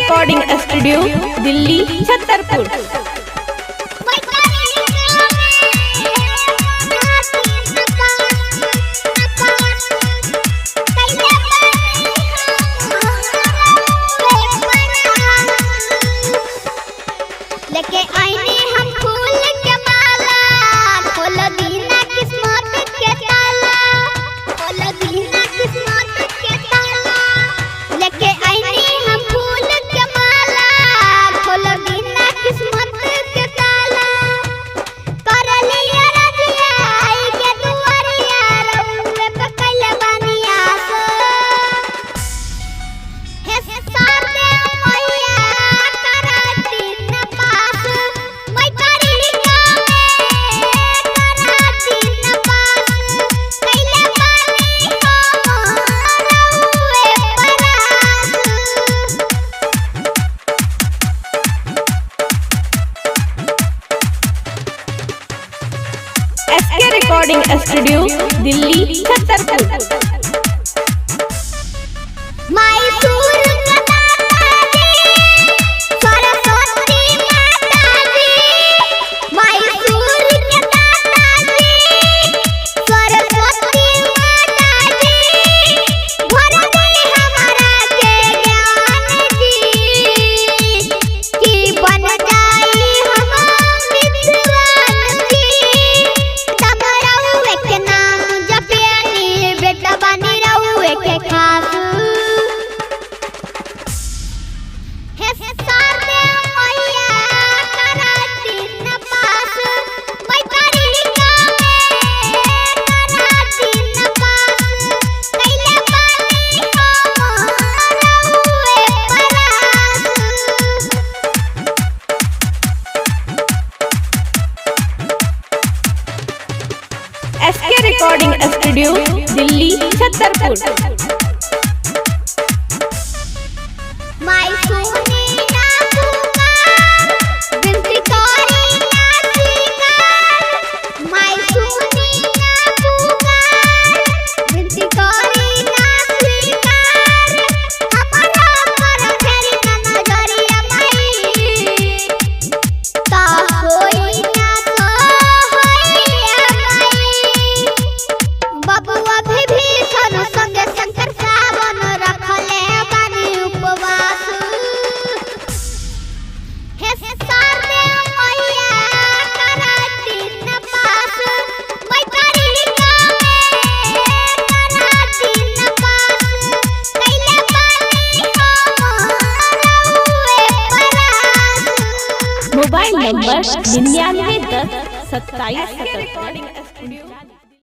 Recording studio Delhi Chhatarpur. लेके आईने हम फूल के माला, खोल दीना किस्मत के ताला, खोल दीना किस्मत के ताला। लेके आईने हम फूल के माला, खोल दीना किस्मत के ताला। कर लिया रजिया आई के दुआरिया, रउए पे कैले बानी आस। हे सार दे मैया कराती न पास, मैं तारी गावे कराती न पास। कैले बानी हम रउए परास। SK recording studio Delhi Chhatarpur. माई सूर का दाता जी, सरस्वती माता जी। माई सूर का दाता जी, सरस्वती माता जी। भर दे हमारा के ज्ञान जी, कि बन जाई हम विद्वान जी। तब रउए के नाम जपेनी, बेटा बनी रउए के खास। हे सार दे मैया कराती न पास, मैं तारी गावे कराती न पास। कैले बानी हम रउए परास। SK recording studio Delhi Chhatarpur. माई सुनी ना पुकार, विनती करी ना स्वीकार। माई सुनी ना पुकार, विनती करी ना स्वीकार। हमारा पर फेरी ना नजरिया माई, ता होई ना सहैया माई। बबुआ विभीषण संगे शंकर सावन रखले बानी उपवास। हे सार दे मैया कराती न पास, मैं तारी गावे कराती न पास। कैले बानी हम रउए परास। Mobile number 9910 2777।